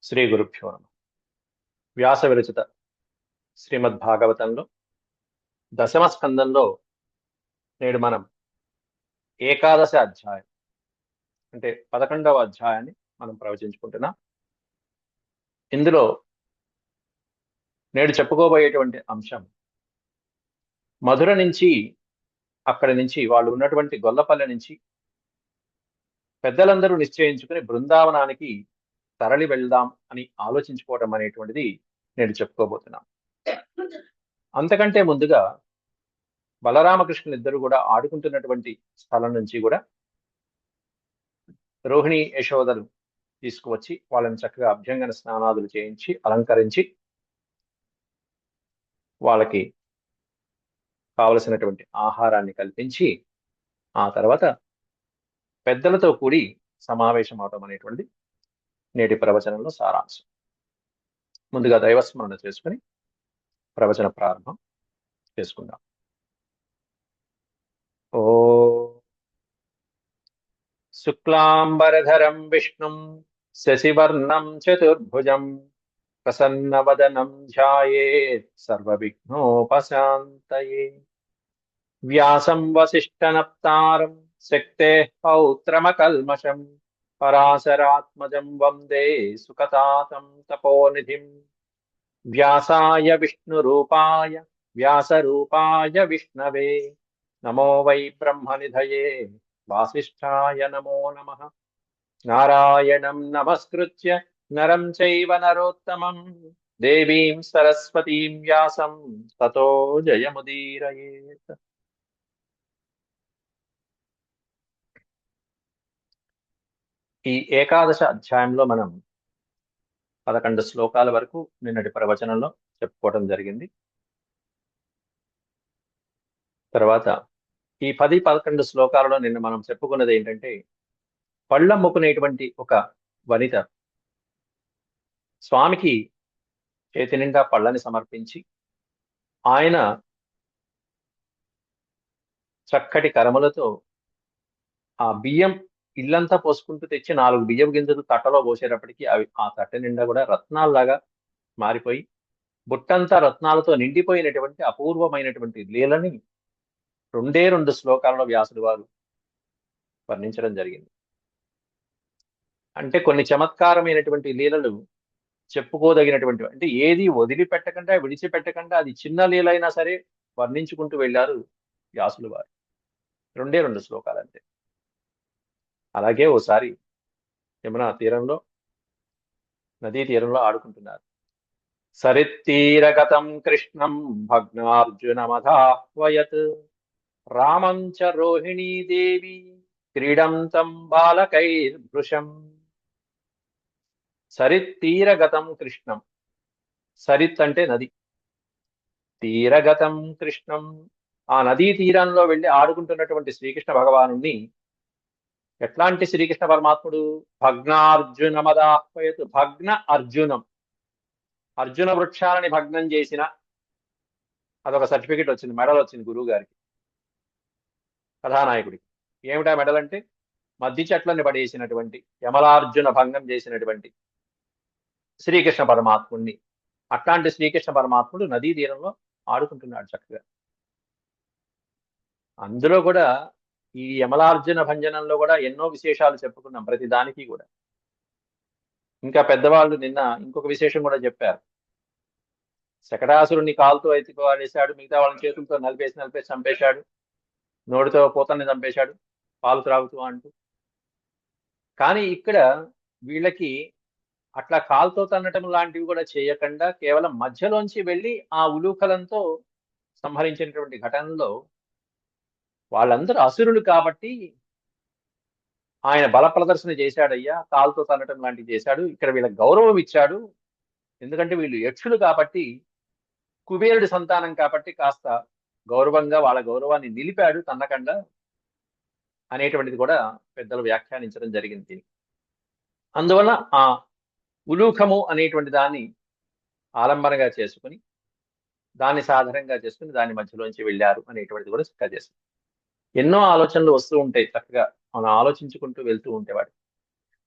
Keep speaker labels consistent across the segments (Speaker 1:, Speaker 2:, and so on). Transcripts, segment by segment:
Speaker 1: శ్రీ గురుభ్యో నమః. వ్యాస విరచిత శ్రీమద్భాగవతంలో దశమ స్కందంలో నేడు మనం ఏకాదశ అధ్యాయం అంటే 11వ అధ్యాయాన్ని మనం ప్రవచించుకుంటున్నాం. ఇందులో నేడు చెప్పుకోబోయేటువంటి అంశం మధుర నుంచి, అక్కడి నుంచి వాళ్ళు ఉన్నటువంటి గొల్లపల్లె నుంచి పెద్దలందరూ నిశ్చయించుకుని బృందావనానికి తరలి వెళ్దాం అని ఆలోచించుకోవడం అనేటువంటిది నేడు చెప్పుకోబోతున్నాం. అంతకంటే ముందుగా బలరామకృష్ణులు ఇద్దరు కూడా ఆడుకుంటున్నటువంటి స్థలం నుంచి కూడా రోహిణి యశోదలు తీసుకువచ్చి వాళ్ళని చక్కగా అభ్యంగన స్నానాదులు చేయించి అలంకరించి వాళ్ళకి కావలసినటువంటి ఆహారాన్ని కల్పించి ఆ తర్వాత పెద్దలతో కూడి సమావేశం అవటం అనేటువంటిది నేటి ప్రవచనంలో సారాంశం. ముందుగా దైవస్మరణ చేసుకుని ప్రవచన ప్రారంభం చేసుకుందాం. ఓ శుక్లాంబరధరం విష్ణుం శశివర్ణం చతుర్భుజం ప్రసన్నవదనం ధ్యాయేత్ సర్వవిఘ్నోపశాంతయే. వ్యాసం వసిష్ఠనప్తారం శక్తేః పౌత్రమకల్మషం పరాశరాత్మజం వందే సుఖతాతం తపోనిధిం. వ్యాసాయ విష్ణురూపాయ వ్యాసరూపాయ విష్ణవే నమో వై బ్రహ్మనిధయే వాసిష్ఠాయ నమో నమః. నారాయణం నమస్కృత్య నరం చైవ నరోత్తమం దేవీం సరస్వతీం వ్యాసం తతో జయముదీరయేత్. ఈ ఏకాదశ అధ్యాయంలో మనం 11 శ్లోకాల వరకు నిన్నటి ప్రవచనంలో చెప్పుకోవడం జరిగింది. తర్వాత ఈ 10-11 శ్లోకాలలో నిన్న మనం చెప్పుకున్నది ఏంటంటే, పళ్ళమ్ముకునేటువంటి ఒక వనిత స్వామికి చేతి నిండా పళ్ళని సమర్పించి ఆయన చక్కటి కరములతో ఆ బియ్యం ఇల్లంతా పోసుకుంటూ తెచ్చి 4 బియ్యం గింజలు తట్టలో పోసేటప్పటికి అవి ఆ తట్ట నిండా కూడా రత్నాల్లాగా మారిపోయి బుట్టంతా రత్నాలతో నిండిపోయినటువంటి అపూర్వమైనటువంటి లీలని 2 శ్లోకాలలో వ్యాసుడు వారు వర్ణించడం జరిగింది. అంటే కొన్ని చమత్కారమైనటువంటి లీలలు చెప్పుకోదగినటువంటి, అంటే ఏది వదిలిపెట్టకుండా విడిచిపెట్టకుండా అది చిన్న లీలైనా సరే వర్ణించుకుంటూ వెళ్ళారు వ్యాసులు వారు. 2 శ్లోకాలు అంతే. అలాగే ఓసారి యమునా తీరంలో, నదీ తీరంలో ఆడుకుంటున్నారు. సరిత్తీరగతం కృష్ణం భగ్నార్జునమధాహ్వయత్ రామం చ రోహిణీ దేవి క్రీడంతం బాలకైర్భృశం. సరిత్తీరగతం కృష్ణం. సరిత్ అంటే నది, తీరగతం కృష్ణం ఆ నదీ తీరంలో వెళ్ళి ఆడుకుంటున్నటువంటి శ్రీకృష్ణ భగవాను ఎట్లాంటి శ్రీకృష్ణ పరమాత్ముడు? భగ్నార్జునమదాహ్వయత్. భగ్న అర్జునం, అర్జున వృక్షాలని భగ్నం చేసిన అదొక సర్టిఫికెట్ వచ్చింది, మెడల్ వచ్చింది గురువు గారికి, కథానాయకుడికి. ఏమిటా మెడల్ అంటే, మద్ది చెట్లని పడేసినటువంటి, యమలార్జున భంగం చేసినటువంటి శ్రీకృష్ణ పరమాత్ముడిని. అట్లాంటి శ్రీకృష్ణ పరమాత్ముడు నదీ తీరంలో ఆడుకుంటున్నాడు చక్కగా. అందులో కూడా ఈ యమలార్జున భంజనంలో కూడా ఎన్నో విశేషాలు చెప్పుకున్నాం, ప్రతి దానికి కూడా. ఇంకా పెద్దవాళ్ళు నిన్న ఇంకొక విశేషం కూడా చెప్పారు. శకటాసురుణ్ణి కాలుతో ఎత్తుకు వాడేశాడు, మిగతా వాళ్ళని చేతులతో నలిపేసి చంపేశాడు, నోటితో పూతల్ని చంపేశాడు పాలు త్రాగుతూ అంటూ. కానీ ఇక్కడ వీళ్ళకి అట్లా కాలుతో తన్నటం లాంటివి కూడా చేయకుండా కేవలం మధ్యలోంచి వెళ్ళి ఆ ఉలూకలంతో సంహరించినటువంటి ఘటనలో వాళ్ళందరూ అసురులు కాబట్టి ఆయన బల ప్రదర్శన చేశాడయ్యా, కాలుతో తన్నటం లాంటివి చేశాడు, ఇక్కడ వీళ్ళకి గౌరవం ఇచ్చాడు. ఎందుకంటే వీళ్ళు యక్షులు కాబట్టి, కుబేరుడి సంతానం కాబట్టి కాస్త గౌరవంగా వాళ్ళ గౌరవాన్ని నిలిపాడు తన్నకుండా అనేటువంటిది కూడా పెద్దలు వ్యాఖ్యానించడం జరిగింది. అందువల్ల ఆ ఉలూఖము అనేటువంటి దాన్ని ఆలంబనగా చేసుకుని, దాన్ని సాధారణంగా చేసుకుని దాని మధ్యలోంచి వెళ్ళారు అనేటువంటిది కూడా చక్కగా చేస్తుంది. ఎన్నో ఆలోచనలు వస్తూ ఉంటాయి చక్కగా మనం ఆలోచించుకుంటూ వెళ్తూ ఉంటేవాడు.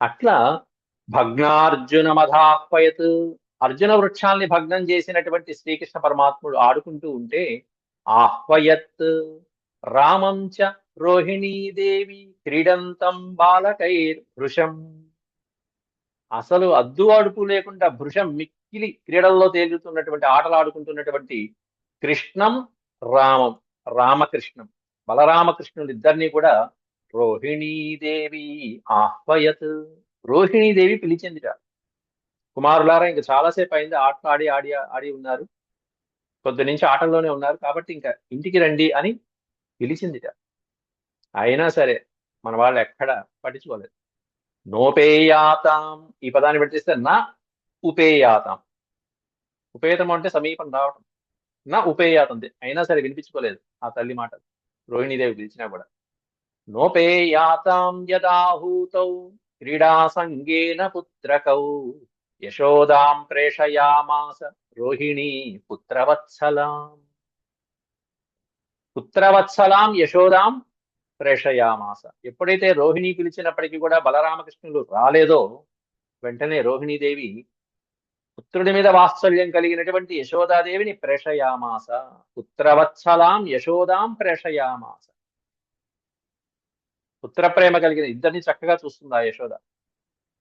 Speaker 1: అట్లా భగ్నార్జునమధాహ్వయత్, అర్జున వృక్షాల్ని భగ్నం చేసినటువంటి శ్రీకృష్ణ పరమాత్ముడు ఆడుకుంటూ ఉంటే ఆహ్వయత్ రామం చ రోహిణీదేవి క్రీడంతం బాలకైర్భృశం, అసలు అద్దు అడుపు లేకుండా భృశం మిక్కిలి క్రీడల్లో తేలుతున్నటువంటి ఆటలు ఆడుకుంటున్నటువంటి కృష్ణం రామం, రామకృష్ణం బలరామకృష్ణులు ఇద్దరిని కూడా రోహిణీదేవి ఆహ్వయత్, రోహిణీదేవి పిలిచిందిట. కుమారులారా ఇంకా చాలాసేపు అయింది, ఆటలు ఆడి ఆడి ఆడి ఉన్నారు, కొద్ది నుంచి ఆటల్లోనే ఉన్నారు, కాబట్టి ఇంకా ఇంటికి రండి అని పిలిచిందిట. అయినా సరే మన వాళ్ళు ఎక్కడ పట్టించుకోలేదు. నోపేయాతాం, ఈ పదాన్ని పెట్టిస్తే నా ఉపేయాతాం, ఉపేతం అంటే సమీపం రావటం, నా ఉపేయాతం, అయినా సరే వినిపించుకోలేదు ఆ తల్లి మాట రోహిణీదేవి పిలిచినా కూడా. నోపేయాతాం యదాహూతౌ క్రీడా సంగేన పుత్రకౌ యశోదాం ప్రేషయామాస రోహిణీ పుత్రవత్సలాం, పుత్రవత్సలాం యశోదాం ప్రేషయామాస. ఎప్పుడైతే రోహిణి పిలిచినప్పటికీ కూడా బలరామకృష్ణులు రాలేదో వెంటనే రోహిణీదేవి పుత్రుడి మీద వాత్సల్యం కలిగినటువంటి యశోదాదేవిని ప్రేషయామాస, పుత్రవత్సలాం యశోదాం ప్రేషయామాస. పుత్ర ప్రేమ కలిగిన ఇద్దరిని చక్కగా చూస్తుంది ఆ యశోద,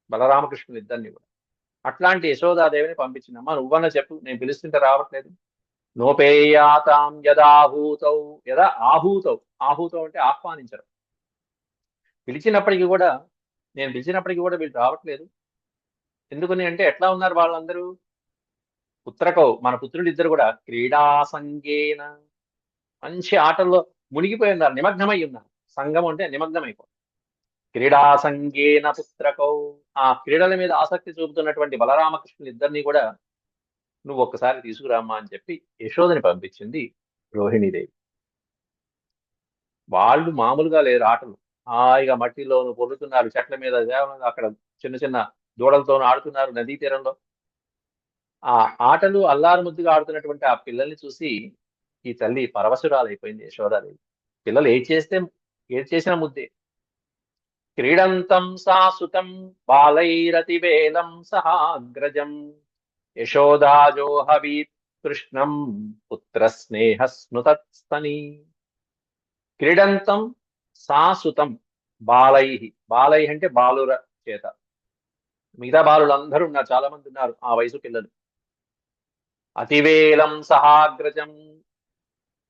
Speaker 1: బలరామకృష్ణులు ఇద్దరిని కూడా. అట్లాంటి యశోదాదేవిని పంపించిందమ్మా, నువ్వన్న చెప్పు, నేను పిలుస్తుంటే రావట్లేదు. నోపేయాతాం యదాహూతౌ, యదా ఆహూతౌ, ఆహూతౌ అంటే ఆహ్వానించడం, పిలిచినప్పటికీ కూడా, నేను పిలిచినప్పటికీ కూడా వీళ్ళు రావట్లేదు ఎందుకని అంటే ఎట్లా ఉన్నారు వాళ్ళందరూ, పుత్రకౌ మన పుత్రులు ఇద్దరు కూడా క్రీడా సంగేన, మంచి ఆటల్లో మునిగిపోయి ఉన్నారు, నిమగ్నమై ఉన్నారు. సంగం అంటే నిమగ్నమైపో, క్రీడా సంగేన పుత్రకౌ, ఆ క్రీడల మీద ఆసక్తి చూపుతున్నటువంటి బలరామకృష్ణులు ఇద్దరిని కూడా నువ్వు ఒక్కసారి తీసుకురామ్మా అని చెప్పి యశోదని పంపించింది రోహిణీదేవి. వాళ్ళు మామూలుగా లేరు, ఆటలు హాయిగా మట్టిలోను పొర్లుతున్నారు, చెట్ల మీద అక్కడ చిన్న చిన్న దూడలతోనూ ఆడుతున్నారు నదీ తీరంలో. ఆ ఆటలు అల్లారు ముద్దుగా ఆడుతున్నటువంటి ఆ పిల్లల్ని చూసి ఈ తల్లి పరవశురాలైపోయింది యశోదాదేవి. పిల్లలు ఏది చేసిన ముద్దే. క్రీడంతం సాసుతం బాలైరతివేలం సహాగ్రజం యశోదాజోహవీత్ కృష్ణం పుత్రస్నేహ స్నుతస్తని. క్రీడంతం సాసుతం బాలై, బాలై అంటే బాలుర చేత, మిగతా బాలులందరూ ఉన్నారు, చాలా మంది ఉన్నారు ఆ వయసు పిల్లలు. అతివేలం సహాగ్రజం,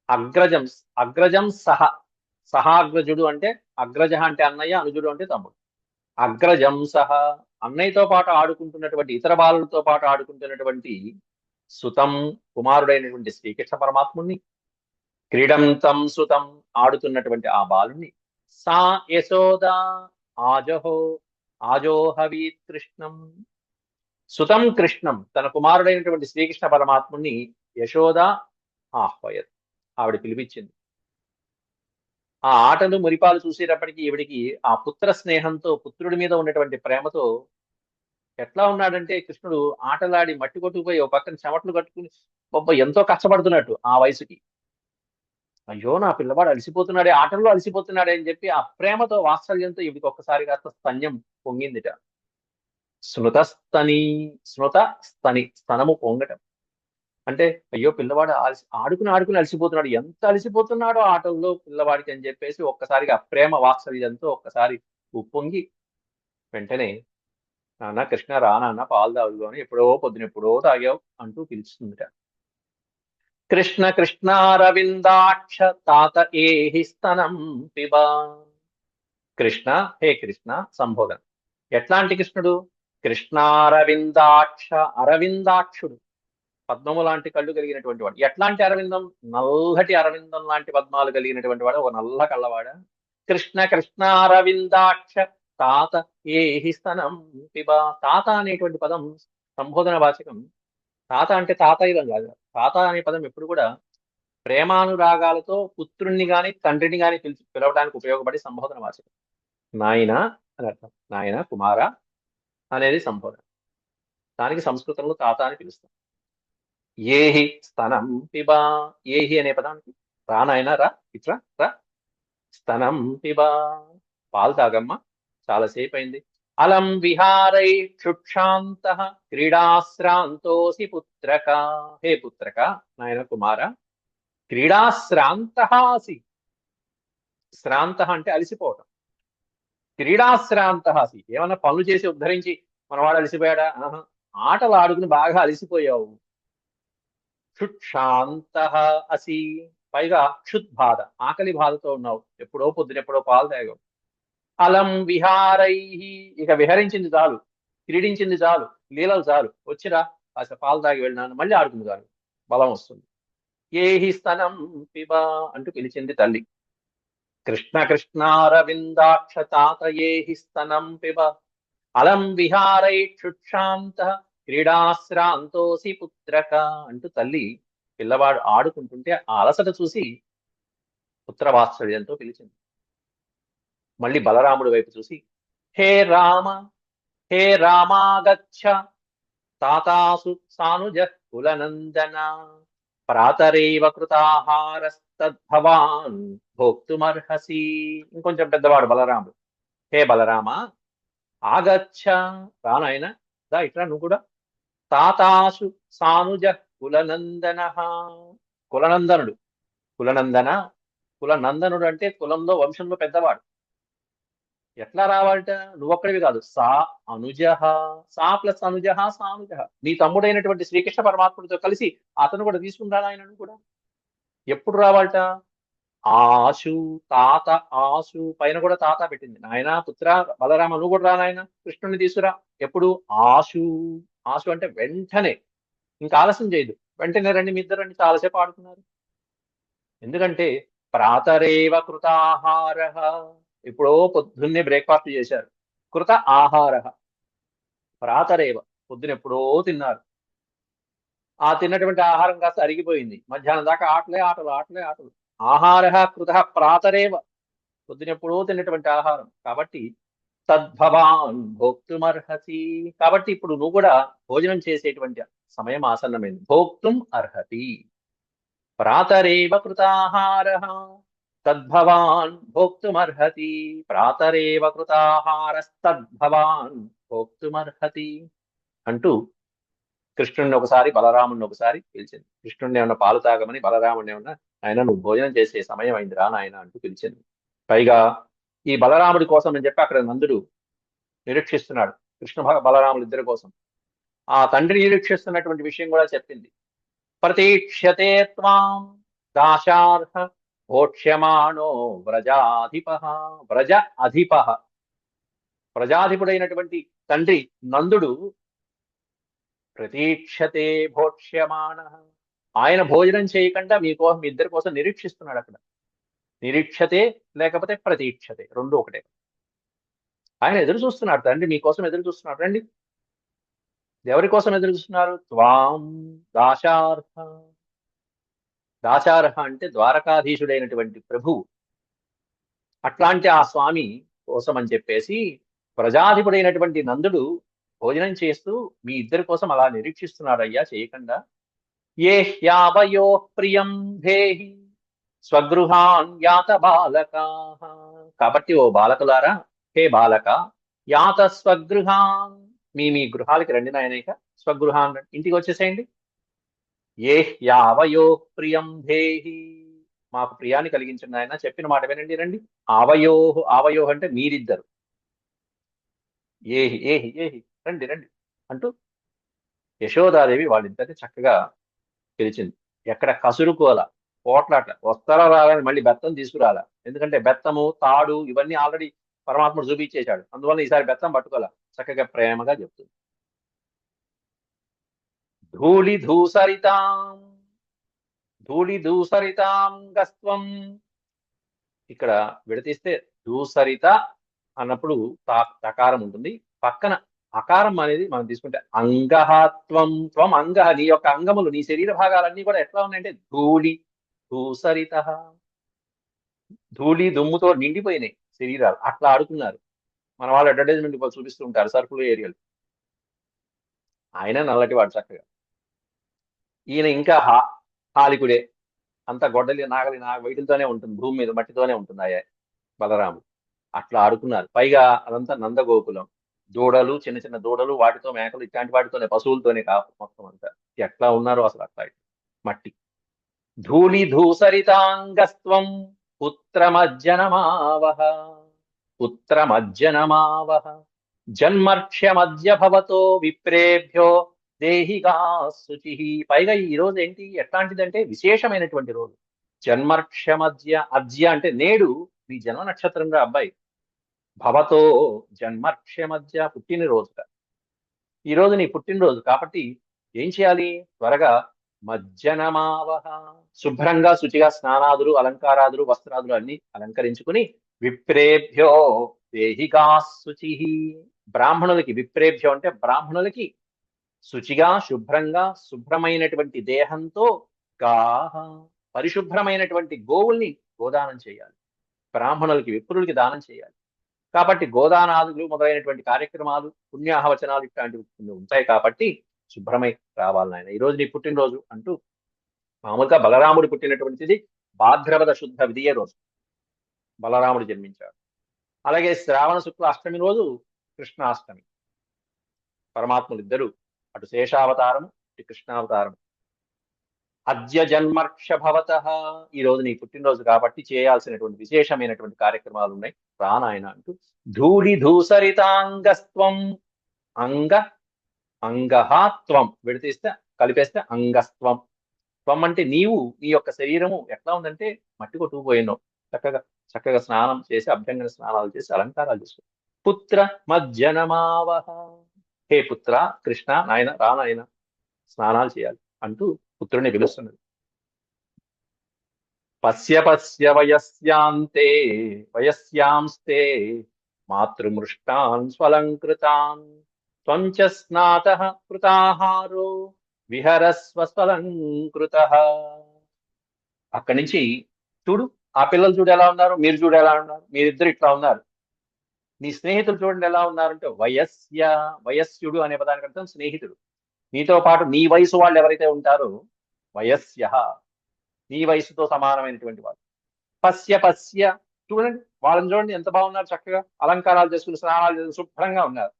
Speaker 1: అగ్రజం, అగ్రజం సహ, సహాగ్రజుడు అంటే అగ్రజ అంటే అన్నయ్య, అనుజుడు అంటే తమ్ముడు. అగ్రజం సహ, అన్నయ్యతో పాటు ఆడుకుంటున్నటువంటి ఇతర బాలులతో పాటు ఆడుకుంటున్నటువంటి సుతం, కుమారుడైనటువంటి శ్రీకృష్ణ పరమాత్ముని, క్రీడంతం సుతం, ఆడుతున్నటువంటి ఆ బాలుని, సా యశోద ఆజహో ఆజోహవీత్ కృష్ణం, సుతం కృష్ణం, తన కుమారుడైనటువంటి శ్రీకృష్ణ పరమాత్ముని యశోద ఆహ్వయత్, ఆవిడ పిలిపించింది. ఆ ఆటలు మురిపాలు చూసేటప్పటికి ఈవిడికి ఆ పుత్ర స్నేహంతో, పుత్రుడి మీద ఉన్నటువంటి ప్రేమతో ఎట్లా ఉన్నాడంటే కృష్ణుడు ఆటలాడి మట్టి కొట్టుకుపోయి ఒక పక్కన చెమట్లు కట్టుకుని ఎంతో కష్టపడుతున్నట్టు ఆ వయసుకి. అయ్యో నా పిల్లవాడు అలసిపోతున్నాడే, ఆటల్లో అలసిపోతున్నాడే అని చెప్పి ఆ ప్రేమతో వాత్సల్యంతో ఈవిడికి ఒక్కసారి కాస్త స్తన్యం పొంగిందిట. స్నుతస్తని, స్నుత స్తని, స్తనము పొంగటం అంటే అయ్యో పిల్లవాడు ఆడుకుని ఆడుకుని అలసిపోతున్నాడు, ఎంత అలసిపోతున్నాడో ఆటల్లో పిల్లవాడికి అని చెప్పేసి ఒక్కసారిగా ప్రేమ వాత్సల్యంతో ఒక్కసారి ఉప్పొంగి వెంటనే నాన్న కృష్ణ రా నాన్న పాలు తాగుదు అని ఎప్పుడో పొద్దున ఎప్పుడో తాగావు అంటూ పిలుస్తుందిట. కృష్ణ కృష్ణారవిందాక్ష తాత ఏహి స్తనం పిబా. కృష్ణ, హే కృష్ణ సంబోధన. ఎట్లాంటి కృష్ణుడు? కృష్ణారవిందాక్ష, అరవిందాక్షుడు, పద్మము లాంటి కళ్ళు కలిగినటువంటి వాడు. ఎట్లాంటి అరవిందం? నల్లటి అరవిందం లాంటి పద్మాలు కలిగినటువంటి వాడు, ఒక నల్ల కళ్ళవాడ. కృష్ణ కృష్ణారవిందాక్ష తాత ఏహి స్తనం పిబా. తాత అనేటువంటి పదం సంబోధన వాచకం. తాత అంటే తాతయ్యం కాదు, తాత అనే పదం ఎప్పుడు కూడా ప్రేమానురాగాలతో పుత్రుణ్ణి గాని తండ్రిని గాని పిలవడానికి ఉపయోగపడే సంబోధన వాచకం. నాయన అని అర్థం, నాయన కుమార అనేది సంబోధన. దానికి సంస్కృతంలో తాత అని పిలుస్తాం. ఏహి స్తనం పిబా, ఏహి అనే పదానికి రా నాయన రా, ఇట్రా రా, స్తనం పిబా, పాలు తాగమ్మా, చాలాసేపు అయింది, అలం విహారై క్షుక్షాంత క్రీడాశ్రాంతోసి పుత్రక. హే పుత్రక, నాయన కుమార, క్రీడాశ్రాంతసి. శ్రాంత అంటే అలసిపోవటం. క్రీడాశ్రాంతసి, ఏమన్నా పనులు చేసి ఉద్ధరించి మనవాడు అలసిపోయాడా? ఆటలు ఆడుకుని బాగా అలసిపోయావు. క్షుక్షాంత అసి, పైగా క్షుద్బాధ, ఆకలి బాధతో ఉన్నావు. ఎప్పుడో పొద్దునెప్పుడో పాలు తాగావు. అలం విహారై, ఇక విహరించింది చాలు, క్రీడించింది చాలు, లీలలు చాలు, వచ్చిరా కాస్త పాలు తాగి వెళ్ళినాను, మళ్ళీ ఆడుకుంది చాలు, బలం వస్తుంది. ఏహి స్తనం పిబ అంటూ పిలిచింది తల్లి. కృష్ణ కృష్ణారవిందాక్ష తాత ఏహి స్తనం పిబ అలం విహారై క్షుక్షాంత క్రీడాశ్రాంతోసి పుత్రక అంటూ తల్లి పిల్లవాడు ఆడుకుంటుంటే ఆ అలసట చూసి పుత్రవాత్సల్యంతో పిలిచింది. మళ్ళీ బలరాముడి వైపు చూసి, హే రామ, హే రామాగచ్చ తాతాసు సానుజ కులనందన ప్రాతరేవ కృతాహారస్తద్భవాన్ భోక్తుమర్హసి. ఇంకొంచెం పెద్దవాడు బలరాముడు. హే బలరామ, ఆగచ్చ, రానాయన, దా ఇట్లా నువ్వు కూడా. తాతాసు సానుజ కులనందన, కులనందనుడు, కులనందన, కులనందనుడు అంటే కులంలో వంశంలో పెద్దవాడు. ఎట్లా రావాలట? నువ్వొక్కడివి కాదు, సా అనుజ, సా ప్లస్ అనుజ సానుజ, నీ తమ్ముడైనటువంటి శ్రీకృష్ణ పరమాత్ముడితో కలిసి అతను కూడా తీసుకుంటాను ఆయనను కూడా. ఎప్పుడు రావాలట? ఆశు, తాత ఆశు, పైన కూడా తాత పెట్టింది. నాయన పుత్ర బలరామ, నువ్వు కూడా రా నాయన, కృష్ణుని తీసుకురా. ఎప్పుడు? ఆశు, ఆశు అంటే వెంటనే, ఇంకా ఆలస్యం చేయదు, వెంటనే రండి, మీ ఇద్దరు రండి. చాలాసేపు ఆడుకున్నారు. ఎందుకంటే ప్రాతరేవ కృతాహార, ఇప్పుడో పొద్దున్నే బ్రేక్ఫాస్ట్ చేశారు. కృత ఆహార, ప్రాతరేవ, పొద్దునెప్పుడో తిన్నారు. ఆ తిన్నటువంటి ఆహారం కాస్త అరిగిపోయింది. మధ్యాహ్నం దాకా ఆటలే ఆటలు, ఆటలే ఆటలు. ఆహార కృత ప్రాతరేవ, పొద్దునెప్పుడో తిన్నటువంటి ఆహారం కాబట్టి తద్భవాన్ భోక్తుమర్హసి, కాబట్టి ఇప్పుడు నువ్వు కూడా భోజనం చేసేటువంటి సమయం ఆసన్నమైంది. భోక్తుం అర్హతి, ప్రాతరేవ కృతాహార తద్భవాన్ భోక్తుమర్హతి, ప్రాతరేవ కృతాహారస్తద్భవాన్ భోక్తుమర్హతి అంటూ కృష్ణుడిని ఒకసారి బలరాముడిని ఒకసారి పిలిచింది. కృష్ణుడిని ఏమన్నా పాలు తాగమని, బలరాముడిని ఏమన్నా ఆయన నువ్వు భోజనం చేసే సమయం అయిందిరా నాయన అంటూ పిలిచింది. పైగా ఈ బలరాముడి కోసం అని చెప్పి అక్కడ నందుడు నిరీక్షిస్తున్నాడు, కృష్ణ బలరాములు ఇద్దరి కోసం. ఆ తండ్రి నిరీక్షిస్తున్నటువంటి విషయం కూడా చెప్పింది. ప్రతీక్ష్యతే త్వాం దాశార్హ భోక్ష్యమాణో వ్రజాధిప, వ్రజ అధిప, ప్రజాధిపుడైనటువంటి తండ్రి నందుడు ప్రతీక్షతే భోక్ష్యమాణ, ఆయన భోజనం చేయకుండా మీకోసం, మీ ఇద్దరి కోసం నిరీక్షిస్తున్నాడు అక్కడ. నిరీక్షతే లేకపోతే ప్రతీక్షతే, రెండు ఒకటే. ఆయన ఎదురు చూస్తున్నాడు, తండ్రి మీకోసం ఎదురు చూస్తున్నాడు. రండి. ఎవరి కోసం ఎదురు చూస్తున్నారు? త్వాం దాశార్హ, దాశార్హ అంటే ద్వారకాధీశుడైనటువంటి ప్రభువు. అట్లాంటి ఆ స్వామి కోసం అని చెప్పేసి ప్రజాధిపుడైనటువంటి నందుడు భోజనం చేస్తూ మీ ఇద్దరి కోసం అలా నిరీక్షిస్తున్నాడయ్యా, చేయకుండా. ఏ హ్యావయో ప్రియం భేహి స్వగృహాన్ యాత బాలకా, కాబట్టి ఓ బాలకులారా, హే బాలక, యాత స్వగృహాన్, మీ మీ గృహాలకి రండి నాయనేక. స్వగృహాన్, ఇంటికి వచ్చేసేయండి. ఏ యావయో ప్రియం భేహి, మాకు ప్రియాన్ని కలిగించండి ఆయన, చెప్పిన మాట వినండి, రండి. ఆవయోహ్, ఆవయోహ్ అంటే మీరిద్దరు. ఏహి ఏహి ఏహి, రండి రండి అంటూ యశోదాదేవి వాళ్ళిద్దరిని చక్కగా పిలిచింది. ఎక్కడ కసురుకోల, పోట్లాట, వస్తారా రాలని మళ్ళీ బెత్తం తీసుకురాలా. ఎందుకంటే బెత్తము తాడు ఇవన్నీ ఆల్రెడీ పరమాత్ముడు చూపించేశాడు, అందువల్ల ఈసారి బెత్తం పట్టుకోవాలా, చక్కగా ప్రేమగా చెప్తుంది. ధూళి ధూసరితాం, ధూళి ధూసరితాం గస్త్వం, ఇక్కడ విడతీస్తే ధూసరిత అన్నప్పుడు తకారం ఉంటుంది, పక్కన అకారం అనేది మనం తీసుకుంటే అంగహత్వం, త్వం అంగహ, నీ యొక్క అంగములు, నీ శరీర భాగాలన్నీ కూడా ఎట్లా ఉన్నాయంటే ధూళి ధూసరిత, ధూళి దుమ్ముతో నిండిపోయినాయి శరీరాలు. అట్లా ఆడుకున్నారు. మన వాళ్ళు అడ్వర్టైజ్మెంట్ చూపిస్తూ ఉంటారు సర్కులర్ ఏరియాలు. ఆయన నల్లటి వాడు చక్కగా. ఈయన ఇంకా హాలికుడే, అంత గొడ్డలి నాగలి వైటిలతోనే ఉంటుంది, భూమి మీద మట్టితోనే ఉంటుంది బలరాముడు. అట్లా ఆడుకున్నారు. పైగా అదంతా నందగోకులం. దూడలు, చిన్న చిన్న దూడలు, వాటితో మేకలు, ఇట్లాంటి వాటితోనే, పశువులతోనే కాపు మొత్తం అంతా. ఎట్లా ఉన్నారో అసలు అట్లా మట్టి. ధూళి ధూసరితాంగస్త్వం పుత్రమజ్జనమావహ పుత్రమజ్జనమావహ జన్మర్క్ష్యమద్య భవతో విప్రేభ్యో దేహిగా శుచి. పైగా ఈ రోజు ఏంటి, ఎట్లాంటిదంటే విశేషమైనటువంటి రోజు. జన్మర్క్ష్యమద్య, అద్య అంటే నేడు నీ జన్మ నక్షత్రంగా అబ్బాయి. భవతో జన్మర్క్ష్యమద్య, పుట్టినరోజుట. ఈ రోజు నీ పుట్టినరోజు కాబట్టి ఏం చేయాలి, త్వరగా మజ్జనమావహ, శుభ్రంగా శుచిగా స్నానాదులు, అలంకారాదులు, వస్త్రాదులు అన్ని అలంకరించుకుని, విప్రేభ్యో దేహికా శుచి, బ్రాహ్మణులకి, విప్రేభ్యో అంటే బ్రాహ్మణులకి, శుచిగా శుభ్రంగా శుభ్రమైనటువంటి దేహంతో, గాహ పరిశుభ్రమైనటువంటి గోవుల్ని గోదానం చేయాలి. బ్రాహ్మణులకి, విప్రులకి దానం చేయాలి. కాబట్టి గోదానాదులు మొదలైనటువంటి కార్యక్రమాలు, పుణ్యాహవచనాలు ఇట్లాంటివి కొన్ని ఉంటాయి కాబట్టి శుభ్రమై రావాలి నాయన. ఈ రోజు నీ పుట్టినరోజు అంటూ, మామూలుగా బలరాముడు పుట్టినటువంటిది భాద్రపద శుద్ధ విదియ రోజు బలరాముడు జన్మించాడు. అలాగే శ్రావణ శుక్ల అష్టమి రోజు కృష్ణాష్టమి. పరమాత్ములు ఇద్దరు, అటు శేషావతారం, ఇటు కృష్ణావతారం. అద్య జన్మర్క్ష భవత, ఈ రోజు నీ పుట్టినరోజు కాబట్టి చేయాల్సినటువంటి విశేషమైనటువంటి కార్యక్రమాలు ఉన్నాయి, రానాయన అంటూ. ధూళి ధూసరితాంగస్త్వం, అంగ అంగహాత్వం, విడతీస్తే కలిపేస్తే అంగస్త్వం. త్వం అంటే నీవు, నీ యొక్క శరీరము ఎట్లా ఉందంటే మట్టి కొట్టుకుపోయినావు. చక్కగా చక్కగా స్నానం చేసి, అభ్యంగన స్నానాలు చేసి, అలంకారాలు చేసుకో. పుత్ర మజ్జనమావహ, హే పుత్ర, కృష్ణ, నాయన రా నాయన, స్నానాలు చేయాలి అంటూ పుత్రుని పిలుస్తున్నది. పశ్య పశ్య వయస్యాంతే వయస్యాంస్తే మాతృమృష్టాన్ స్వలంకృతాన్ త్వంచ స్నాతః కృతాహారో విహరస్వ స్వలంకృతః. అక్కడి నుంచి చూడు, ఆ పిల్లలు చూడు ఎలా ఉన్నారు, మీరు చూడు ఎలా ఉన్నారు, మీరిద్దరు ఇట్లా ఉన్నారు. నీ స్నేహితులు చూడండి ఎలా ఉన్నారంటే, వయస్య, వయస్యుడు అనే పదానికి అర్థం స్నేహితుడు. నీతో పాటు నీ వయసు వాళ్ళు ఎవరైతే ఉంటారో, వయస్య, నీ వయసుతో సమానమైనటువంటి వాళ్ళు. పశ్య పశ్య, చూడండి వాళ్ళని చూడండి ఎంత బాగున్నారు, చక్కగా అలంకారాలు చేసుకుని, స్నానాలు చేసుకుని శుభ్రంగా ఉన్నారు.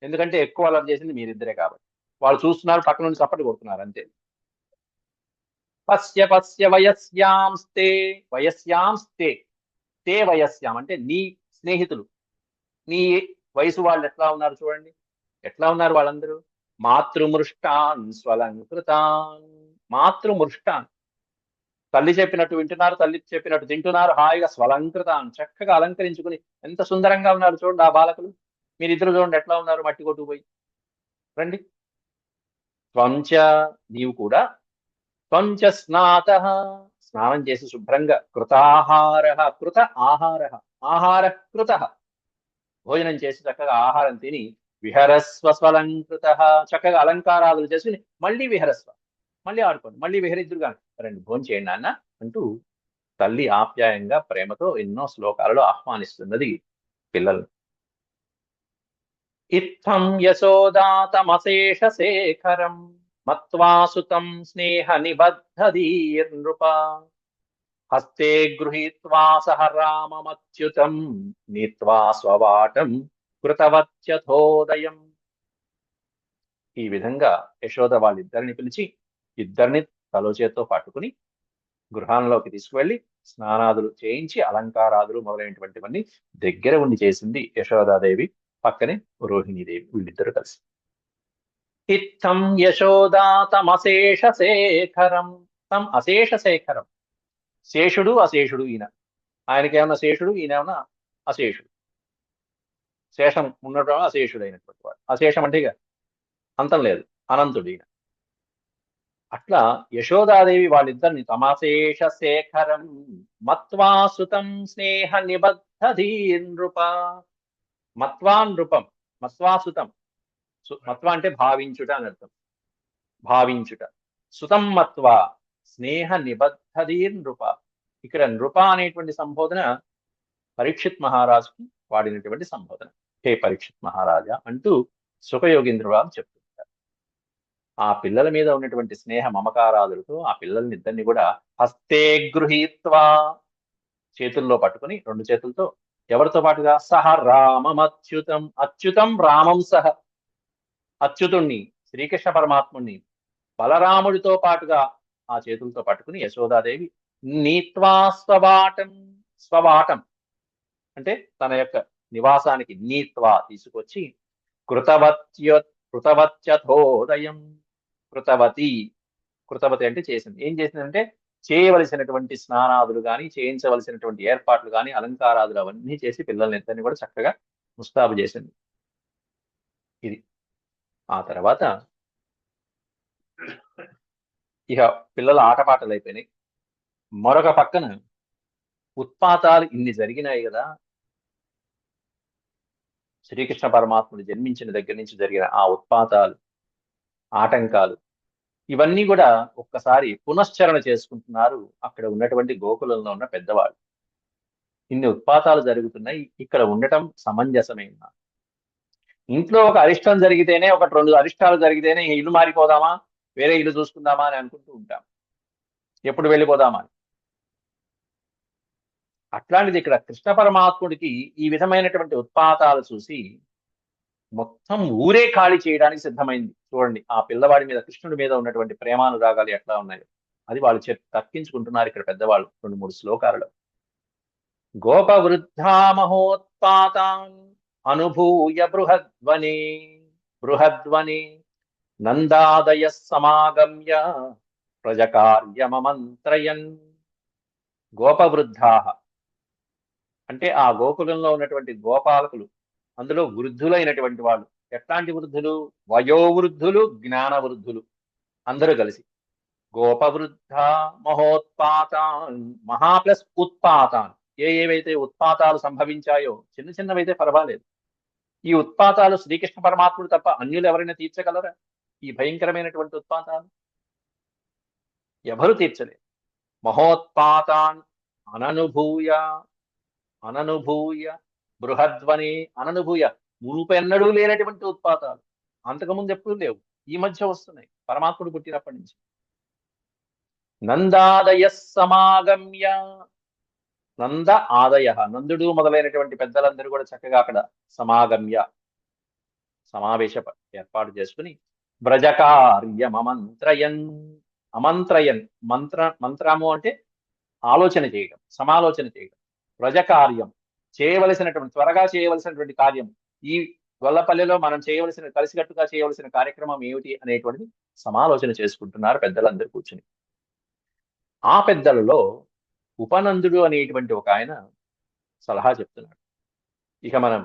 Speaker 1: ఎందుకంటే ఎక్కువ అలర్ చేసింది మీరిద్దరే కాబట్టి. వాళ్ళు చూస్తున్నారు, పక్క నుండి చప్పటి కొడుతున్నారు అంతే. పశ్య పశ్య వయస్యాంస్తే, వయస్యాంస్తే, తే వయస్యాం అంటే నీ స్నేహితులు, నీ వయసు వాళ్ళు ఎట్లా ఉన్నారు చూడండి. ఎట్లా ఉన్నారు వాళ్ళందరూ, మాతృమృష్టాన్ స్వలంకృతాన్. మాతృమృష్టాన్, తల్లి చెప్పినట్టు వింటున్నారు, తల్లి చెప్పినట్టు తింటున్నారు, హాయిగా స్వలంకృతాన్, చక్కగా అలంకరించుకుని ఎంత సుందరంగా ఉన్నారు చూడండి ఆ బాలకులు. మీరిద్దరు చూడండి ఎట్లా ఉన్నారు, మట్టి కొట్టుకుపోయి. రండి. త్వంచ, నీవు కూడా, త్వంచ స్నాతః, స్నానం చేసి శుభ్రంగా, కృతాహార, కృత ఆహార, ఆహార కృత, భోజనం చేసి చక్కగా ఆహారం తిని, విహరస్వ స్వలంకృత, చక్కగా అలంకారాలు చేసుకుని మళ్ళీ విహరస్వ, మళ్ళీ ఆడుకోండి, మళ్ళీ విహరిద్దురుగా, రండి భోజనం చేయండి నాన్న అంటూ తల్లి ఆప్యాయంగా ప్రేమతో ఎన్నో శ్లోకాలలో ఆహ్వానిస్తున్నది పిల్లలు. ఇత్థం యశోదాతమశేష శేఖరం మత్వా సుతం స్నేహ నిబద్ధదీర్నృప హస్తే గృహీత్వా సహ రామమచ్యుతం నీత్వా స్వవాటం కృతవత్యథోదయం. ఈ విధంగా యశోద వాళ్ళిద్దరిని పిలిచి, ఇద్దరిని తలో చేత్తో పట్టుకుని గృహాల్లోకి తీసుకువెళ్ళి స్నానాదులు చేయించి, అలంకారాదులు మొదలైనటువంటివన్నీ దగ్గర ఉండి చేసింది యశోదాదేవి, పక్కనే రోహిణీదేవి, వీళ్ళిద్దరూ కలిసి. ఇత్థం యశోదా తమశేష శేఖరం, తం అశేష శేఖరం, శేషుడు అశేషుడు ఈయన, ఆయనకేమన్నా శేషుడు, ఈయనేమన్నా అశేషుడు. శేషం ఉండటం అశేషుడైనటువంటి వాడు. అశేషం అంటే ఇక అంతం లేదు, అనంతుడు ఈయన. అట్లా యశోదాదేవి వాళ్ళిద్దరిని తమశేష శేఖరం మత్వా సుతం స్నేహ నిబద్ధధీనృప, మత్వా నృపం, మత్వా సుతం, మత్వ అంటే భావించుట అని అర్థం, భావించుట. సుతం మత్వ, స్నేహ నిబద్ధదీర్ నృప. ఇక్కడ నృప అనేటువంటి సంబోధన పరీక్షిత్ మహారాజుకి వాడినటువంటి సంబోధన. హే పరీక్షిత్ మహారాజా అంటూ సుఖయోగీంద్రుడు చెప్తుంటారు. ఆ పిల్లల మీద ఉన్నటువంటి స్నేహ మమకారాదులతో ఆ పిల్లల్నిద్దరిని కూడా హస్తే గృహీత్వా, చేతుల్లో పట్టుకుని, రెండు చేతులతో, ఎవరితో పాటుగా? సహ రామమచ్యుతం, అచ్యుతం రామం సహ, అచ్యుతుణ్ణి శ్రీకృష్ణ పరమాత్ముణ్ణి బలరాముడితో పాటుగా ఆ చేతులతో పట్టుకుని యశోదాదేవి నీత్వా స్వవాటం, స్వవాటం అంటే తన యొక్క నివాసానికి నీత్వా తీసుకొచ్చి కృతవత్యథోదయం, కృతవతి, కృతవతి అంటే చేసింది. ఏం చేసిందంటే చేయవలసినటువంటి స్నానాదులు కానీ, చేయించవలసినటువంటి ఏర్పాట్లు కానీ, అలంకారాదులు అవన్నీ చేసి పిల్లల్ని ఇద్దరిని కూడా చక్కగా ముస్తాబు చేసింది. ఇది. ఆ తర్వాత ఇక పిల్లల ఆటపాటలు అయిపోయినాయి. మరొక పక్కన ఉత్పాతాలు ఇన్ని జరిగినాయి కదా, శ్రీకృష్ణ పరమాత్ముడు జన్మించిన దగ్గర నుంచి జరిగిన ఆ ఉత్పాతాలు, ఆటంకాలు, ఇవన్నీ కూడా ఒక్కసారి పునశ్చరణ చేసుకుంటున్నారు అక్కడ ఉన్నటువంటి గోకులంలో ఉన్న పెద్దవాళ్ళు. ఇన్ని ఉత్పాతాలు జరుగుతున్నాయి, ఇక్కడ ఉండటం సమంజసమైన. ఇంట్లో ఒక అరిష్టం జరిగితేనే, ఒకటి రెండు అరిష్టాలు జరిగితేనే ఇల్లు మారిపోదామా, వేరే ఇల్లు చూసుకుందామా అని అనుకుంటూ ఉంటాం, ఎప్పుడు వెళ్ళిపోదామా అని. అట్లాంటిది ఇక్కడ కృష్ణ పరమాత్ముడికి ఈ విధమైనటువంటి ఉత్పాతాలు చూసి మొత్తం ఊరే ఖాళీ చేయడానికి సిద్ధమైంది. చూడండి ఆ పిల్లవాడి మీద, కృష్ణుడి మీద ఉన్నటువంటి ప్రేమానురాగాలు ఎట్లా ఉన్నాయో అది వాళ్ళు తర్కించుకుంటున్నారు ఇక్కడ పెద్దవాళ్ళు 2-3 శ్లోకాలలో. గోప వృద్ధా మహోత్పాతాన్ అనుభూయ బృహద్వనే, బృహద్వనే నందాదయ సమాగమ్య ప్రజకార్యమమంత్రయన్. గోపవృద్ధా అంటే ఆ గోకులంలో ఉన్నటువంటి గోపాలకులు, అందులో వృద్ధులైనటువంటి వాళ్ళు. ఎట్లాంటి వృద్ధులు? వయోవృద్ధులు, జ్ఞాన వృద్ధులు అందరూ కలిసి. గోపవృద్ధ మహోత్పాతాన్, మహా ప్లస్ ఉత్పాతాన్, ఏవైతే ఉత్పాతాలు సంభవించాయో, చిన్న చిన్నవైతే పర్వాలేదు, ఈ ఉత్పాతాలు శ్రీకృష్ణ పరమాత్ముడు తప్ప అన్యులు ఎవరైనా తీర్చగలరా? ఈ భయంకరమైనటువంటి ఉత్పాతాలు ఎవరు తీర్చలేరు. మహోత్పాతాన్ అననుభూయ, అననుభూయ బృహద్వని, అననుభూయ మునుపెన్నడూ లేనటువంటి ఉత్పాతాలు, అంతకుముందు ఎప్పుడు లేవు, ఈ మధ్య వస్తున్నాయి పరమాత్ముడు పుట్టినప్పటి నుంచి. నందాదయ సమాగమ్య, నంద ఆదయ, నందుడు మొదలైనటువంటి పెద్దలందరూ కూడా చక్కగా అక్కడ సమాగమ్య, సమావేశ ఏర్పాటు చేసుకుని బ్రజకార్యమమంత్రయన్, అమంత్రయన్ మంత్రము అంటే ఆలోచన చేయడం, సమాలోచన చేయడం. ప్రజకార్యం చేయవలసినటువంటి, త్వరగా చేయవలసినటువంటి కార్యం, ఈ గొల్లపల్లెలో మనం చేయవలసిన, కలిసికట్టుగా చేయవలసిన కార్యక్రమం ఏమిటి అనేటువంటిది సమాలోచన చేసుకుంటున్నారు పెద్దలందరూ కూర్చుని. ఆ పెద్దలలో ఉపనందుడు అనేటువంటి ఒక ఆయన సలహా చెప్తున్నాడు, ఇక మనం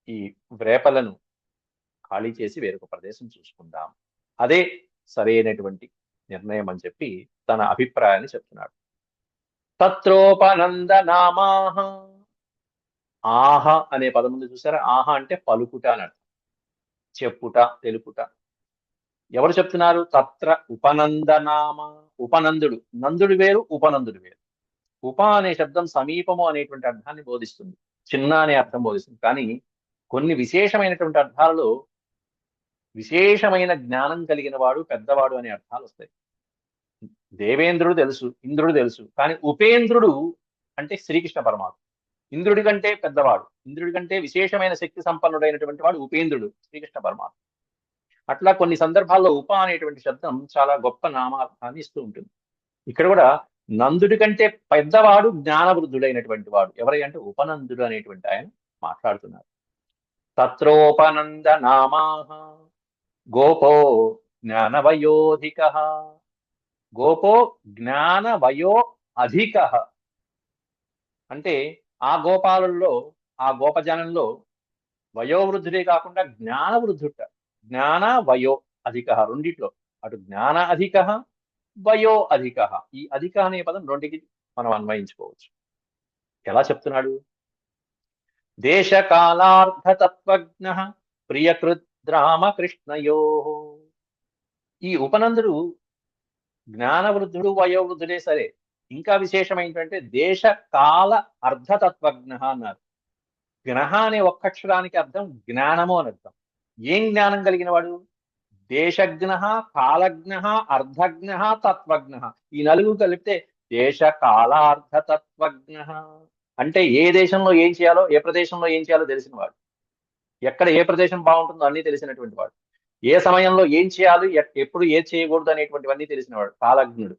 Speaker 1: ఈ వ్రేపలను ఖాళీ చేసి వేరొక ప్రదేశం చూసుకుందాం, అదే సరైనటువంటి నిర్ణయం అని చెప్పి తన అభిప్రాయాన్ని చెప్తున్నాడు. తత్రోపనంద నామాహ, ఆహ అనే పదం ముందు చూసారా? ఆహ అంటే పలుకుట అని అర్థం, చెప్పుట, తెలుపుట. ఎవరు చెప్తున్నారు? తత్ర ఉపనందనామ, ఉపనందుడు, నందుడు వేరు, ఉపనందుడు వేరు. ఉప అనే శబ్దం సమీపము అనేటువంటి అర్థాన్ని బోధిస్తుంది, చిన్న అనే అర్థం బోధిస్తుంది. కానీ కొన్ని విశేషమైనటువంటి అర్థాలలో విశేషమైన జ్ఞానం కలిగిన వాడు, పెద్దవాడు అనే అర్థాలు వస్తాయి. దేవేంద్రుడు తెలుసు, ఇంద్రుడు తెలుసు, కానీ ఉపేంద్రుడు అంటే శ్రీకృష్ణ పరమాత్మ. ఇంద్రుడి కంటే పెద్దవాడు, ఇంద్రుడి కంటే విశేషమైన శక్తి సంపన్నుడైనటువంటి వాడు ఉపేంద్రుడు, శ్రీకృష్ణ పరమాత్మ. అట్లా కొన్ని సందర్భాల్లో ఉప అనేటువంటి శబ్దం చాలా గొప్ప నామార్థాన్ని ఇస్తూ ఉంటుంది. ఇక్కడ కూడా నందుడి కంటే పెద్దవాడు, జ్ఞానవృద్ధుడైనటువంటి వాడు ఎవరై అంటే ఉపనందుడు అనేటువంటి ఆయన మాట్లాడుతున్నారు. తత్రోపనంద నామాహ గోపో జ్ఞానవయోధిక, గోపో జ్ఞానవయో అధిక అంటే ఆ గోపాలలో, ఆ గోపజనంలో వయోవృద్ధుడే కాకుండా జ్ఞానవృద్ధుట, జ్ఞాన వయో అధిక, రెండిట్లో, అటు జ్ఞాన అధిక, వయో అధిక. ఈ అధిక అనే పదం రెండుకి మనం అన్వయించుకోవచ్చు. ఎలా చెప్తున్నాడు? దేశకాలార్థతత్వజ్ఞ ప్రియకృద్ రామకృష్ణయో. ఈ ఉపనందుడు జ్ఞానవృద్ధుడు, వయోవృద్ధుడే సరే, ఇంకా విశేషం ఏంటంటే దేశ కాల అర్ధతత్వజ్ఞ అన్నారు. జ్ఞ అనే ఒక్కక్షరానికి అర్థం జ్ఞానము అని అర్థం. ఏం జ్ఞానం కలిగిన వాడు? దేశజ్ఞ, కాలజ్ఞ, అర్ధజ్ఞ, తత్వజ్ఞ. ఈ నలుగురు కలిపితే దేశ కాలార్థతత్వజ్ఞ. అంటే ఏ దేశంలో ఏం చేయాలో, ఏ ప్రదేశంలో ఏం చేయాలో తెలిసిన వాడు. ఎక్కడ ఏ ప్రదేశం బాగుంటుందో అన్నీ తెలిసినటువంటి వాడు. ఏ సమయంలో ఏం చేయాలి, ఎప్పుడు ఏది చేయకూడదు అనేటువంటివన్నీ తెలిసినవాడు. కాలజ్ఞుడు.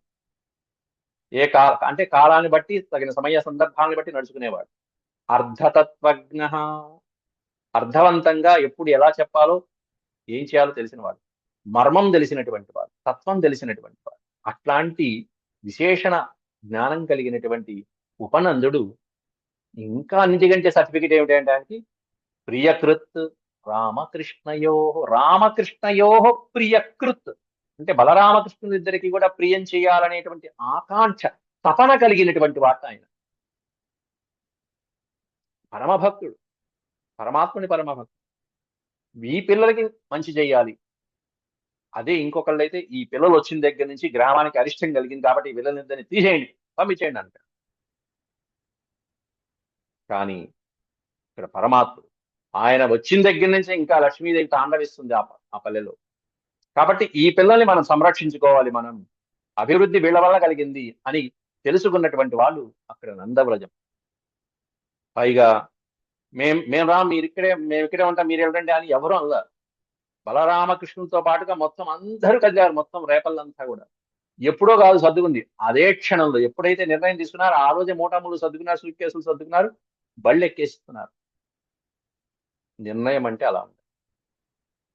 Speaker 1: అంటే కాలాన్ని బట్టి తగిన సమయ సందర్భాన్ని బట్టి నడుచుకునేవాడు. అర్ధతత్వజ్ఞ. అర్థవంతంగా ఎప్పుడు ఎలా చెప్పాలో ఏం చేయాలో తెలిసినవాడు. మర్మం తెలిసినటువంటి వాడు. తత్వం తెలిసినటువంటి వాడు. అట్లాంటి విశేషణ జ్ఞానం కలిగినటువంటి ఉపనందుడు ఇంకా అన్నిటికంటే సర్టిఫికెట్ ఏమిటంటే ఆయనకి ప్రియకృత్ రామకృష్ణయో. రామకృష్ణయో ప్రియకృత్ అంటే బలరామకృష్ణులిద్దరికీ కూడా ప్రియం చేయాలనేటువంటి ఆకాంక్ష, తపన కలిగినటువంటి వాట ఆయన. పరమభక్తుడు, పరమాత్ముని పరమభక్తుడు. ఈ పిల్లలకి మంచి చేయాలి. అదే ఇంకొకళ్ళైతే ఈ పిల్లలు వచ్చిన దగ్గర నుంచి గ్రామానికి అరిష్టం కలిగింది కాబట్టి ఈ పిల్లలిద్దరిని తీసేయండి, పంపించేయండి అంటారు. కానీ ఇక్కడ పరమాత్ముడు ఆయన వచ్చిన దగ్గర నుంచి ఇంకా లక్ష్మీదేవి తాండవిస్తుంది ఆ పల్లెలో. కాబట్టి ఈ పిల్లల్ని మనం సంరక్షించుకోవాలి, మనం అభివృద్ధి వీళ్ళ వల్ల కలిగింది అని తెలుసుకున్నటువంటి వాళ్ళు అక్కడ నందవ్రజం. పైగా మేము రా, మేము ఇక్కడే ఉంటాం, మీరు వెళ్ళండి అని ఎవరు అనలా. బలరామకృష్ణులతో పాటుగా మొత్తం అందరూ కదిలారు, మొత్తం రేపల్లంతా కూడా. ఎప్పుడో కాదు సర్దుకుంది, అదే క్షణంలో ఎప్పుడైతే నిర్ణయం తీసుకున్నారో ఆ రోజే మూటాములు సర్దుకున్నారు, సూట్ కేసులు సర్దుకున్నారు, బళ్ళు ఎక్కేస్తున్నారు. నిర్ణయం అంటే అలా ఉంది.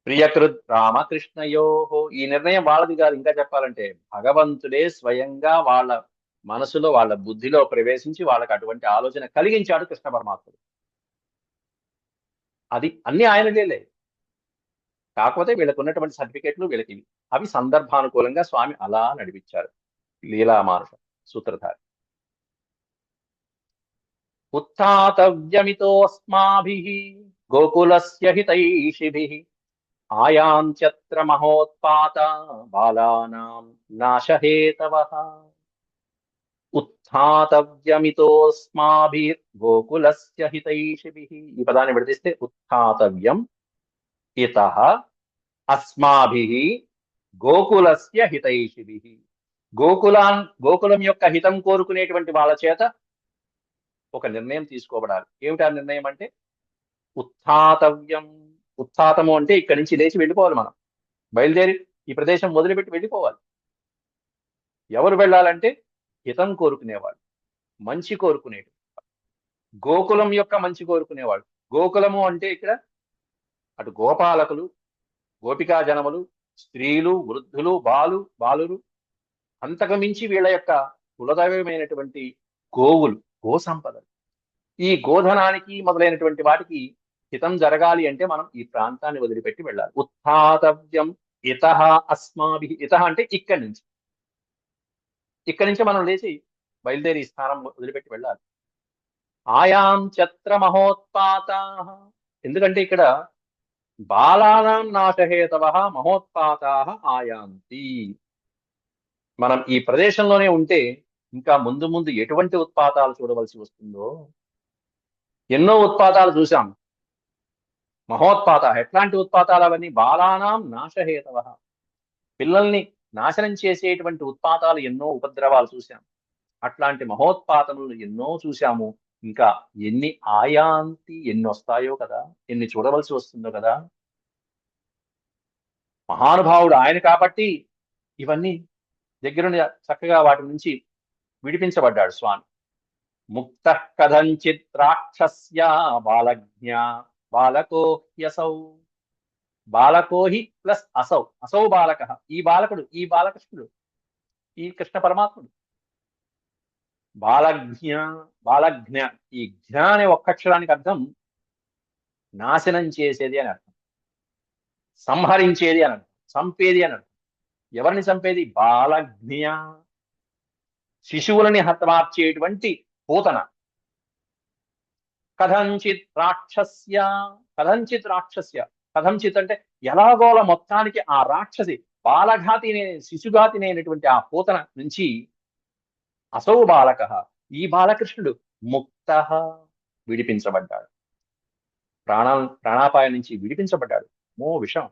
Speaker 1: ప్రియకృత్ రామకృష్ణయోహో. ఈ నిర్ణయం వాళ్ళది కాదు, ఇంకా చెప్పాలంటే భగవంతుడే స్వయంగా వాళ్ళ మనసులో, వాళ్ళ బుద్ధిలో ప్రవేశించి వాళ్ళకి అటువంటి ఆలోచన కలిగించాడు కృష్ణ పరమాత్ముడు. అది అన్ని ఆయనలే. కాకపోతే వీళ్ళకు ఉన్నటువంటి సర్టిఫికెట్లు వీళ్ళకి ఇవి. అవి సందర్భానుకూలంగా స్వామి అలా నడిపించారు. లీలామానుష సూత్రధారి. ఉత్థాతవ్యమితోస్మాభిః గోకులస్య హితైషిభిః ఆయాంత్యత్ర మహోత్పాత బాలానాం నాశహేతవః. ఉత్థాతవ్యమితోస్మాభిర్ గోకులస్య హితైషిభిః. ఈ పదాన్ని విడదీస్తే ఉత్థాతవ్యం ఇతః అస్మాభిః గోకులస్య హితైషిభిః. గోకులం యొక్క హితం కోరుకునేటువంటి వాళ్ళ చేత ఒక నిర్ణయం తీసుకోబడాలి. ఏమిటి ఆ నిర్ణయం అంటే ఉత్థాతవ్యం. ఉత్థాతము అంటే ఇక్కడి నుంచి లేచి వెళ్ళిపోవాలి, మనం బయలుదేరి ఈ ప్రదేశం వదిలిపెట్టి వెళ్ళిపోవాలి. ఎవరు వెళ్ళాలంటే హితం కోరుకునేవాడు, మంచి కోరుకునేడు, గోకులం యొక్క మంచి కోరుకునేవాడు. గోకులము అంటే ఇక్కడ అటు గోపాలకులు, గోపికా జనములు, స్త్రీలు, వృద్ధులు, బాలురు, అంతకు మించి వీళ్ళ యొక్క కులదైవమైనటువంటి గోవులు, గో సంపదలు. ఈ గోధనానికి మొదలైనటువంటి వాటికి హితం జరగాలి అంటే మనం ఈ ప్రాంతాన్ని వదిలిపెట్టి వెళ్ళాలి. ఉత్థాతవ్యం ఇతః అస్మాభిః. ఇతః అంటే ఇక్కడి నుంచి మనం లేచి బయలుదేరి ఈ స్థానం వదిలిపెట్టి వెళ్ళాలి. ఆయాం చత్ర మహోత్పాత. ఎందుకంటే ఇక్కడ బాలానాం నాశహేతవః మహోత్పాతాః ఆయాంతి. మనం ఈ ప్రదేశంలోనే ఉంటే ఇంకా ముందు ముందు ఎటువంటి ఉత్పాతాలు చూడవలసి వస్తుందో. ఎన్నో ఉత్పాతాలు చూశాం. మహోత్పాత ఎట్లాంటి ఉత్పాతాలు అవన్నీ? బాలానాం నాశహేతవః. పిల్లల్ని నాశనం చేసేటువంటి ఉత్పాతాలు ఎన్నో, ఉపద్రవాలు చూశాం. అట్లాంటి మహోత్పాతములు ఎన్నో చూశాము. ఇంకా ఎన్ని ఆయాంతి, ఎన్ని వస్తాయో కదా, ఎన్ని చూడవలసి వస్తుందో కదా. మహానుభావుడు ఆయన కాబట్టి ఇవన్నీ దగ్గరుండి చక్కగా వాటి నుంచి విడిపించబడ్డాడు స్వామి. ముక్త కథంచిత్ రాక్షస్య బాలజ్ఞ బాలకో హ్యసౌ. బాలకోహి ప్లస్ అసౌ. అసౌ బాలక. ఈ బాలకుడు, ఈ బాలకృష్ణుడు, ఈ కృష్ణ పరమాత్ముడు. బాలజ్ఞ. ఈ జ్ఞ అనే ఒక్కక్షరానికి అర్థం నాశనం చేసేది అని అర్థం, సంహరించేది అని అర్థం, చంపేది అని అర్థం. ఎవరిని చంపేది? బాలజ్ఞ. శిశువులని హతమార్చేటువంటి పూతన. కథంచిత్ రాక్షస్య. కథంచిత్ అంటే ఎలాగోల మొత్తానికి ఆ రాక్షసి, బాలఘాతి, శిశుఘాతిని అయినటువంటి ఆ పూతన నుంచి అసౌ బాలక, ఈ బాలకృష్ణుడు ముక్త, విడిపించబడ్డాడు. ప్రాణాపాయం నుంచి విడిపించబడ్డాడు. విషం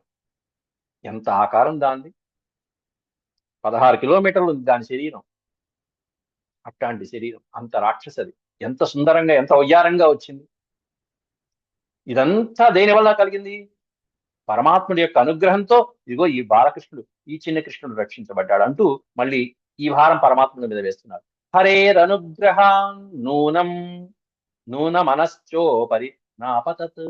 Speaker 1: ఎంత ఆకారం దాంది! 16 కిలోమీటర్లు ఉంది దాని శరీరం. అట్లాంటి శరీరం, అంత రాక్షసది. ఎంత సుందరంగా, ఎంత వయ్యారంగా వచ్చింది. ఇదంతా దేని వల్ల కలిగింది? పరమాత్ముడి యొక్క అనుగ్రహంతో ఇదిగో ఈ బాలకృష్ణుడు, ఈ చిన్న కృష్ణుడు రక్షించబడ్డాడు అంటూ మళ్ళీ ఈ భారం పరమాత్ముడి మీద వేస్తున్నారు. హరేరనుగ్రహాన్ నూనం నూనమనశ్చోపరి నాపతత్.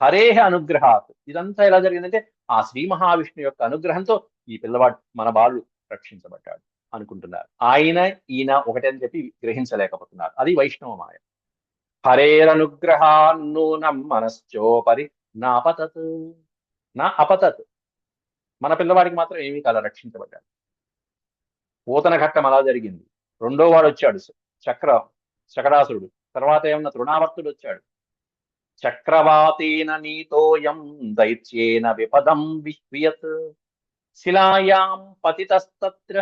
Speaker 1: హరేహ అనుగ్రహాత్. ఇదంతా ఎలా జరిగిందంటే ఆ శ్రీ మహావిష్ణు యొక్క అనుగ్రహంతో ఈ పిల్లవాడు మన బాలుడు రక్షించబడ్డాడు అనుకుంటున్నారు. ఆయన ఈయన ఒకటే అని చెప్పి గ్రహించలేకపోతున్నారు. అది వైష్ణవ మాయ. హరేరనుగ్రహాన్నూనం మనశ్చోపరి నాపతత్. నా అపతత్. మన పిల్లవాడికి మాత్రం ఏమీ కాల, రక్షించబడ్డాడు. పూతన ఘట్టం అలా జరిగింది. రెండో వాడు వచ్చాడు, శకటాసురుడు. తర్వాత ఏమన్నా తృణావర్తుడు వచ్చాడు. చక్రవాతేన నీతోయం దైత్యేన విపదం విష్వియత్ శిలాయాం పతితస్తత్ర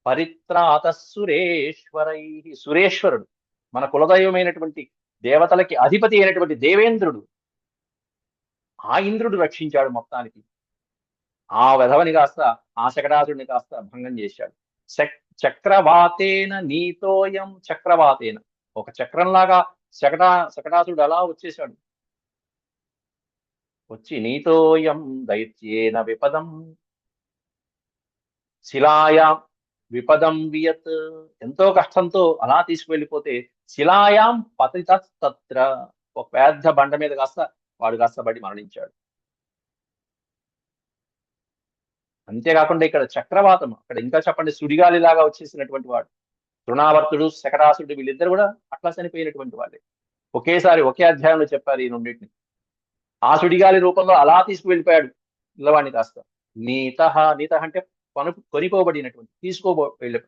Speaker 1: పరిత్రాత సురేశ్వరై. సురేశ్వరుడు మన కులదైవమైనటువంటి దేవతలకి అధిపతి అయినటువంటి దేవేంద్రుడు, ఆ ఇంద్రుడు రక్షించాడు మొత్తానికి. ఆ వెధవని కాస్త, ఆ శకటాసుడిని కాస్త భంగం చేశాడు. చక్రవాతేన నీతోయం. చక్రవాతేన ఒక చక్రంలాగా శకటాసుడు అలా వచ్చేశాడు. వచ్చి నీతోయం దైత్యేన విపదం శిలాయాం విపదం వియత్. ఎంతో కష్టంతో అలా తీసుకువెళ్ళిపోతే శిలాయాం పతితస్తత్ర. ఒక పెద్ద బండ మీద కాస్త వాడు కాస్త పడి మరణించాడు. అంతేకాకుండా ఇక్కడ చక్రవాతం, అక్కడ ఇంకా చెప్పండి, సుడిగాలిలాగా వచ్చేసినటువంటి వాడు. తృణావర్తుడు, శకటాసురుడు వీళ్ళిద్దరు కూడా అట్లా చనిపోయినటువంటి వాళ్ళే. ఒకేసారి ఒకే అధ్యాయంలో చెప్పారు ఈ రెండింటిని. ఆ సుడిగాలి రూపంలో అలా తీసుకువెళ్ళిపోయాడు పిల్లవాడిని కాస్త. నీత. నీత అంటే కొనిపోబడినటువంటి, వెళ్ళి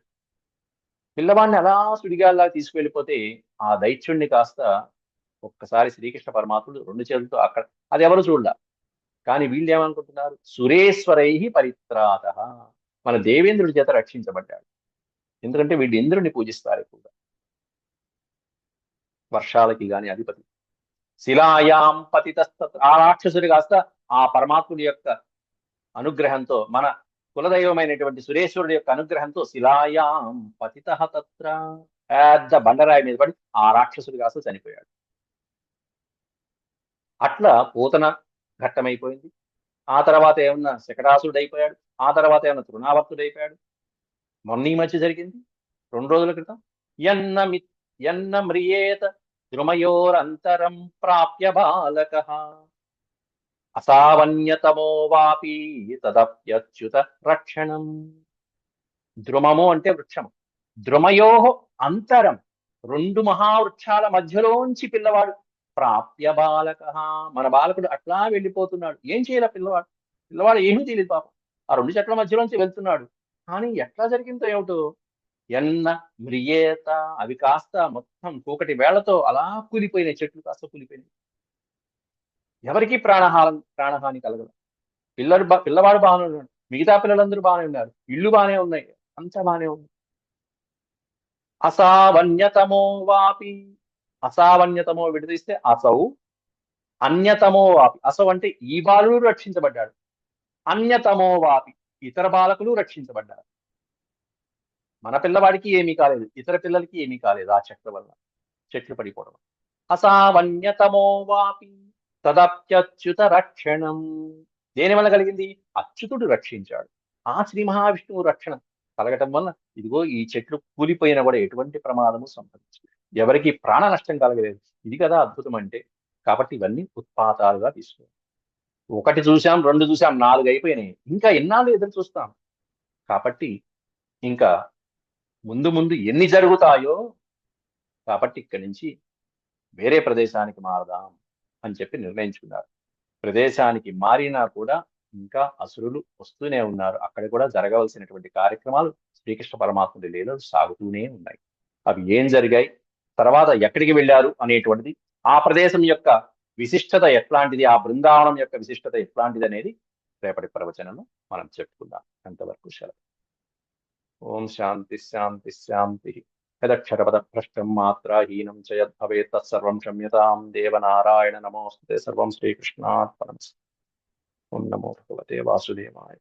Speaker 1: పిల్లవాడిని అలా సుడిగాలిలాగా తీసుకువెళ్ళిపోతే ఆ దైత్యుణ్ణి కాస్త ఒక్కసారి శ్రీకృష్ణ పరమాత్ముడు రెండు చేతులతో అక్కడ, అది ఎవరు చూడలా. కానీ వీళ్ళు ఏమనుకుంటున్నారు? సురేశ్వరై పరిత్రాత. మన దేవేంద్రుడి చేత రక్షించబడ్డాడు. ఎందుకంటే వీళ్ళు ఇంద్రుడిని పూజిస్తారు ఎక్కువగా, వర్షాలకి గాని అధిపతి. శిలాయాం పతితస్తత్ర. ఆ రాక్షసుడి కాస్త ఆ పరమాత్ముడి యొక్క అనుగ్రహంతో, మన కులదైవమైనటువంటి సురేశ్వరుడి యొక్క అనుగ్రహంతో శిలాయాం పతిత తత్ర. పెద్ద బండరాయి మీద పడి ఆ రాక్షసుడి కాస్త చనిపోయాడు. అట్లా పూతన ఘట్టమైపోయింది. ఆ తర్వాత ఏమన్నా శకటాసురుడు అయిపోయాడు. ఆ తర్వాత ఏమన్నా తృణావర్తుడు అయిపోయాడు. మొన్న ఈ మధ్య జరిగింది 2 రోజుల క్రితం. ఎన్న మ్రియేత ద్రుమయోరంతరం ప్రాప్య బాలక అసావన్యతమో వాపి తదప్యచ్యుత రక్షణం. ద్రుమము అంటే వృక్షము. ద్రుమయో అంతరం, 2 మహావృక్షాల మధ్యలోంచి పిల్లవాడు ప్రాప్య బాలక. మన బాలకుడు అట్లా వెళ్ళిపోతున్నాడు. ఏం చేయాల పిల్లవాడు ఏమీ తెలియదు పాపం. ఆ 2 చెట్ల మధ్యలోంచి వెళ్తున్నాడు. కానీ ఎట్లా జరిగిందో ఏమిటో. ఎన్న మ్రియేత. అవి కాస్త మొత్తం కూకటి వేళ్లతో అలా కూలిపోయినాయి. చెట్లు కాస్త కూలిపోయినాయి. ఎవరికి ప్రాణహాని కలగదు. పిల్లవాడు బాగానే ఉన్నాడు. మిగతా పిల్లలందరూ బాగానే ఉన్నారు. ఇళ్ళు బాగానే ఉన్నాయి. అంతా బాగానే ఉంది. అసావన్యతమో వాపి. అసావన్యతమో విడదీస్తే అసౌ. అన్యతమో వాపి. అసౌ అంటే ఈ బాలుడు రక్షించబడ్డాడు. అన్యతమో వాపి, ఇతర బాలకులు రక్షించబడ్డారు. మన పిల్లవాడికి ఏమీ కాలేదు, ఇతర పిల్లలకి ఏమీ కాలేదు. ఆ చెట్ల వల్ల, చెట్లు పడిపోవడం. అసావన్యతమో వాపి తదప్యచ్యుత రక్షణం. దేని వల్ల కలిగింది? అచ్యుతుడు రక్షించాడు. ఆ శ్రీ మహావిష్ణువు రక్షణ కలగటం వల్ల ఇదిగో ఈ చెట్లు కూలిపోయినా కూడా ఎటువంటి ప్రమాదము సంభవించలేదు. ఎవరికి ప్రాణ నష్టం కలగలేదు. ఇది కదా అద్భుతం అంటే. కాబట్టి ఇవన్నీ ఉత్పాతాలుగా తీసుకోవాలి. 1 చూసాం, 2 చూసాం, 4 అయిపోయినాయి. ఇంకా ఎన్నాళ్ళు ఎదురు చూస్తాం? కాబట్టి ఇంకా ముందు ముందు ఎన్ని జరుగుతాయో. కాబట్టి ఇక్కడి నుంచి వేరే ప్రదేశానికి మారదాం అని చెప్పి నిర్ణయించుకున్నారు. ప్రదేశానికి మారినా కూడా ఇంకా అసురులు వస్తూనే ఉన్నారు. అక్కడ కూడా జరగవలసినటువంటి కార్యక్రమాలు శ్రీకృష్ణ పరమాత్ముడి లీలలు సాగుతూనే ఉన్నాయి. అవి ఏం జరిగాయి, తర్వాత ఎక్కడికి వెళ్ళారు అనేటువంటిది, ఆ ప్రదేశం యొక్క విశిష్టత ఎట్లాంటిది, ఆ బృందావనం యొక్క విశిష్టత ఎట్లాంటిది అనేది రేపటి ప్రవచనంలో మనం చెప్పుకుందాం. అంతవరకు సెలవు. ఓం శాంతి శాంతి శాంతి. యదక్షరపద భ్రష్టం మాత్రాహీనం చ యద్భవేత్ తత్సర్వం క్షమ్యతాం దేవనారాయణ నమోస్తుతే. సర్వం శ్రీకృష్ణార్పణమస్తు. ఓం నమో భగవతే వాసుదేవాయ.